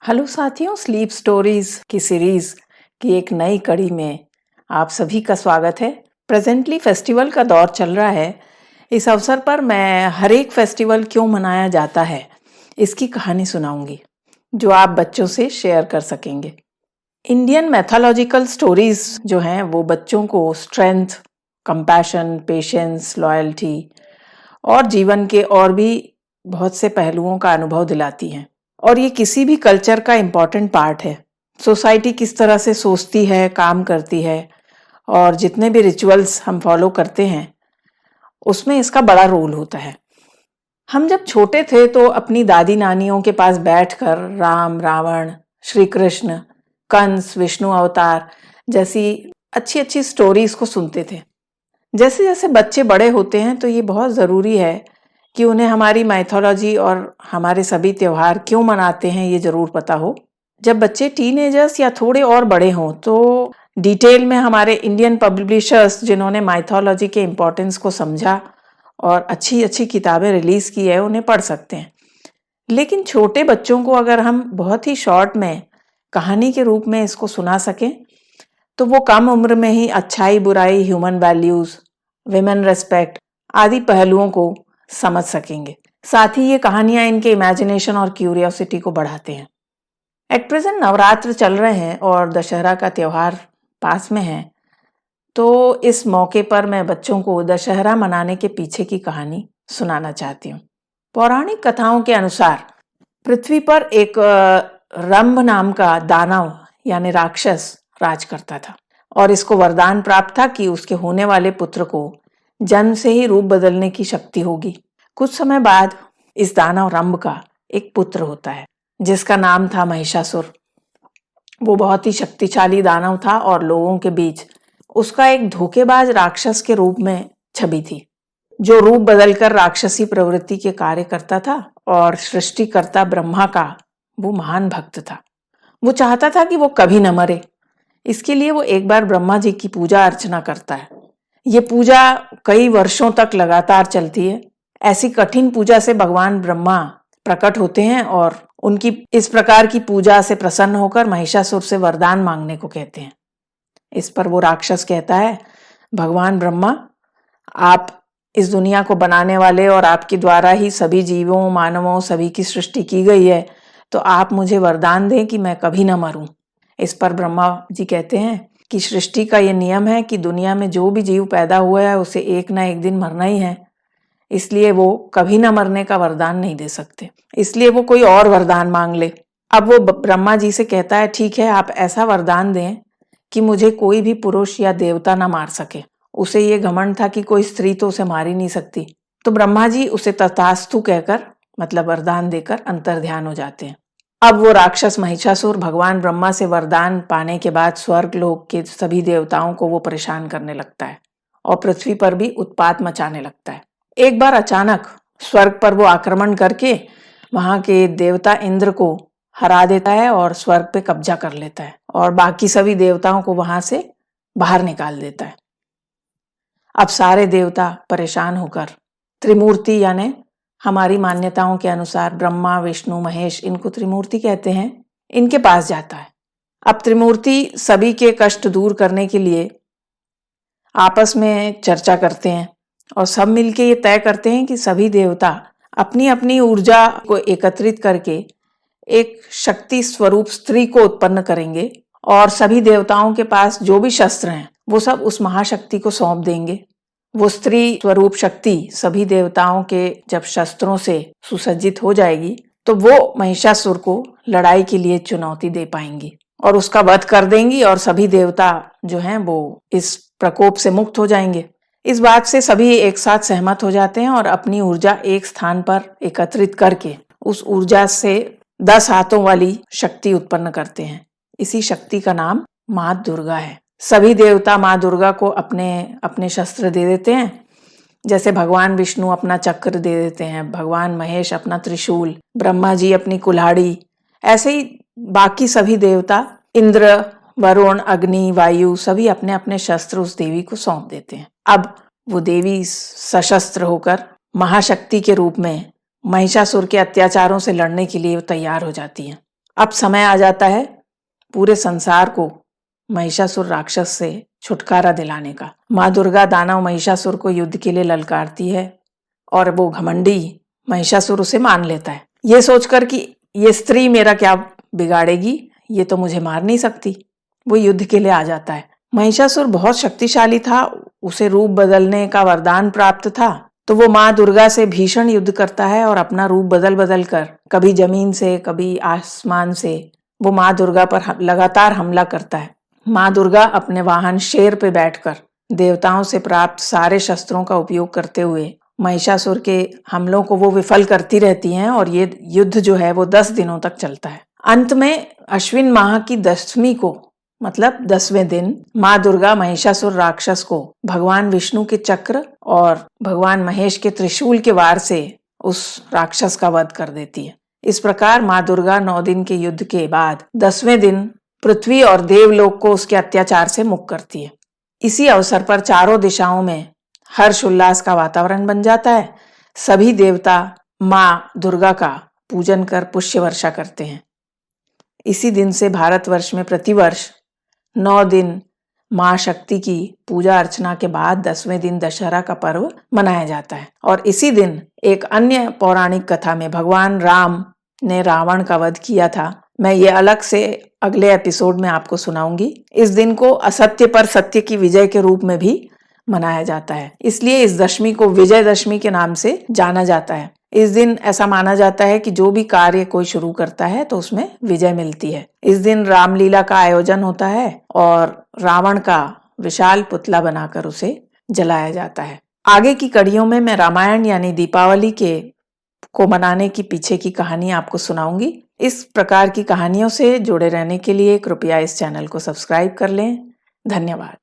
Hello साथियों, sleep stories की series की एक नई कड़ी में आप सभी का स्वागत है। प्रेजेंटली फेस्टिवल का दौर चल रहा है। इस अवसर पर मैं हर एक फेस्टिवल क्यों मनाया जाता है इसकी कहानी सुनाऊंगी जो आप बच्चों से शेयर कर सकेंगे। इंडियन मैथोलॉजिकल स्टोरीज जो हैं वो बच्चों को स्ट्रेंथ, कंपैशन, पेशेंस, लॉयल्टी और जीवन के और भी बहुत से पहलुओं का अनुभव दिलाती हैं। और ये किसी भी कल्चर का इम्पॉर्टेंट पार्ट है। सोसाइटी किस तरह से सोचती है, काम करती है और जितने भी रिचुअल्स हम फॉलो करते हैं उसमें इसका बड़ा रोल होता है। हम जब छोटे थे तो अपनी दादी नानियों के पास बैठकर राम, रावण, श्री कृष्ण, कंस, विष्णु अवतार जैसी अच्छी अच्छी स्टोरीज को सुनते थे। जैसे जैसे बच्चे बड़े होते हैं तो ये बहुत ज़रूरी है कि उन्हें हमारी माइथोलॉजी और हमारे सभी त्योहार क्यों मनाते हैं ये ज़रूर पता हो। जब बच्चे टीनेजर्स या थोड़े और बड़े हों तो डिटेल में हमारे इंडियन पब्लिशर्स जिन्होंने माइथोलॉजी के इम्पोर्टेंस को समझा और अच्छी अच्छी किताबें रिलीज़ की है उन्हें पढ़ सकते हैं। लेकिन छोटे बच्चों को अगर हम बहुत ही शॉर्ट में कहानी के रूप में इसको सुना सकें तो वो कम उम्र में ही अच्छाई, बुराई, ह्यूमन वैल्यूज़, विमेन रेस्पेक्ट आदि पहलुओं को समझ सकेंगे। साथ ही ये कहानियां इनके इमेजिनेशन और क्यूरियोसिटी को बढ़ाते हैं। एट प्रेजेंट नवरात्र चल रहे हैं और दशहरा का त्योहार पास में है, तो इस मौके पर मैं बच्चों को दशहरा मनाने के पीछे की कहानी सुनाना चाहती हूँ। पौराणिक कथाओं के अनुसार पृथ्वी पर एक रंभ नाम का दानव यानी राक्षस राज करता था और इसको वरदान प्राप्त था कि उसके होने वाले पुत्र को जन्म से ही रूप बदलने की शक्ति होगी। कुछ समय बाद इस दानव रंभ का एक पुत्र होता है जिसका नाम था महिषासुर। वो बहुत ही शक्तिशाली दानव था और लोगों के बीच उसका एक धोखेबाज राक्षस के रूप में छवि थी जो रूप बदलकर राक्षसी प्रवृत्ति के कार्य करता था और सृष्टिकर्ता ब्रह्मा का वो महान भक्त था। वो चाहता था कि वो कभी न मरे। इसके लिए वो एक बार ब्रह्मा जी की पूजा अर्चना करता है। ये पूजा कई वर्षों तक लगातार चलती है। ऐसी कठिन पूजा से भगवान ब्रह्मा प्रकट होते हैं और उनकी इस प्रकार की पूजा से प्रसन्न होकर महिषासुर से वरदान मांगने को कहते हैं। इस पर वो राक्षस कहता है, भगवान ब्रह्मा, आप इस दुनिया को बनाने वाले और आपके द्वारा ही सभी जीवों, मानवों, सभी की सृष्टि की गई है, तो आप मुझे वरदान दें कि मैं कभी न मरूं। इस पर ब्रह्मा जी कहते हैं कि सृष्टि का ये नियम है कि दुनिया में जो भी जीव पैदा हुआ है उसे एक ना एक दिन मरना ही है, इसलिए वो कभी ना मरने का वरदान नहीं दे सकते। इसलिए वो कोई और वरदान मांग ले। अब वो ब्रह्मा जी से कहता है, ठीक है, आप ऐसा वरदान दें कि मुझे कोई भी पुरुष या देवता ना मार सके। उसे ये घमंड था कि कोई स्त्री तो उसे मार ही नहीं सकती। तो ब्रह्मा जी उसे तथास्तु कहकर मतलब वरदान देकर अंतर्ध्यान हो जाते हैं। अब वो राक्षस महिषासुर भगवान ब्रह्मा से वरदान पाने के बाद स्वर्ग लोक के सभी देवताओं को वो परेशान करने लगता है और पृथ्वी पर भी उत्पात मचाने लगता है। एक बार अचानक स्वर्ग पर वो आक्रमण करके वहां के देवता इंद्र को हरा देता है और स्वर्ग पे कब्जा कर लेता है और बाकी सभी देवताओं को वहां से बाहर निकाल देता है। अब सारे देवता परेशान होकर त्रिमूर्ति यानी हमारी मान्यताओं के अनुसार ब्रह्मा, विष्णु, महेश, इनको त्रिमूर्ति कहते हैं, इनके पास जाता है। अब त्रिमूर्ति सभी के कष्ट दूर करने के लिए आपस में चर्चा करते हैं और सब मिलके ये तय करते हैं कि सभी देवता अपनी अपनी ऊर्जा को एकत्रित करके एक शक्ति स्वरूप स्त्री को उत्पन्न करेंगे और सभी देवताओं के पास जो भी शस्त्र हैं वो सब उस महाशक्ति को सौंप देंगे। वो स्त्री स्वरूप शक्ति सभी देवताओं के जब शस्त्रों से सुसज्जित हो जाएगी तो वो महिषासुर को लड़ाई के लिए चुनौती दे पाएंगी और उसका वध कर देंगी और सभी देवता जो हैं वो इस प्रकोप से मुक्त हो जाएंगे। इस बात से सभी एक साथ सहमत हो जाते हैं और अपनी ऊर्जा एक स्थान पर एकत्रित करके उस ऊर्जा से 10 हाथों वाली शक्ति उत्पन्न करते हैं। इसी शक्ति का नाम माँ दुर्गा है। सभी देवता माँ दुर्गा को अपने अपने शस्त्र दे देते हैं। जैसे भगवान विष्णु अपना चक्र दे देते हैं, भगवान महेश अपना त्रिशूल, ब्रह्मा जी अपनी कुल्हाड़ी, ऐसे ही बाकी सभी देवता इंद्र, वरुण, अग्नि, वायु सभी अपने अपने शस्त्र उस देवी को सौंप देते हैं। अब वो देवी सशस्त्र होकर महाशक्ति के रूप में महिषासुर के अत्याचारों से लड़ने के लिए तैयार हो जाती हैं। अब समय आ जाता है पूरे संसार को महिषासुर राक्षस से छुटकारा दिलाने का। माँ दुर्गा दानव महिषासुर को युद्ध के लिए ललकारती है और वो घमंडी महिषासुर उसे मान लेता है, ये सोचकर कि ये स्त्री मेरा क्या बिगाड़ेगी, ये तो मुझे मार नहीं सकती। वो युद्ध के लिए आ जाता है। महिषासुर बहुत शक्तिशाली था, उसे रूप बदलने का वरदान प्राप्त था, तो वो माँ दुर्गा से भीषण युद्ध करता है और अपना रूप बदल बदल कर कभी जमीन से कभी आसमान से वो माँ दुर्गा पर लगातार हमला करता है। माँ दुर्गा अपने वाहन शेर पे बैठकर देवताओं से प्राप्त सारे शस्त्रों का उपयोग करते हुए महिषासुर के हमलों को वो विफल करती रहती हैं और ये युद्ध जो है वो 10 दिनों तक चलता है। अंत में अश्विन माह की 10वीं को मतलब 10वें दिन माँ दुर्गा महिषासुर राक्षस को भगवान विष्णु के चक्र और भगवान महेश के त्रिशूल के वार से उस राक्षस का वध कर देती है। इस प्रकार माँ दुर्गा 9 दिन के युद्ध के बाद 10वें दिन पृथ्वी और देवलोक को उसके अत्याचार से मुक्त करती है। इसी अवसर पर चारों दिशाओं में हर्ष उल्लास का वातावरण बन जाता है। सभी देवता माँ दुर्गा का पूजन कर पुष्य वर्षा करते हैं। इसी दिन से भारतवर्ष में प्रतिवर्ष 9 दिन माँ शक्ति की पूजा अर्चना के बाद 10वें दिन दशहरा का पर्व मनाया जाता है। और इसी दिन एक अन्य पौराणिक कथा में भगवान राम ने रावण का वध किया था। मैं ये अलग से अगले एपिसोड में आपको सुनाऊंगी। इस दिन को असत्य पर सत्य की विजय के रूप में भी मनाया जाता है, इसलिए इस दशमी को विजयदशमी के नाम से जाना जाता है। इस दिन ऐसा माना जाता है कि जो भी कार्य कोई शुरू करता है तो उसमें विजय मिलती है। इस दिन रामलीला का आयोजन होता है और रावण का विशाल पुतला बनाकर उसे जलाया जाता है। आगे की कड़ियों में मैं रामायण यानी दीपावली को मनाने की पीछे की कहानी आपको सुनाऊंगी। इस प्रकार की कहानियों से जुड़े रहने के लिए कृपया इस चैनल को सब्सक्राइब कर लें। धन्यवाद।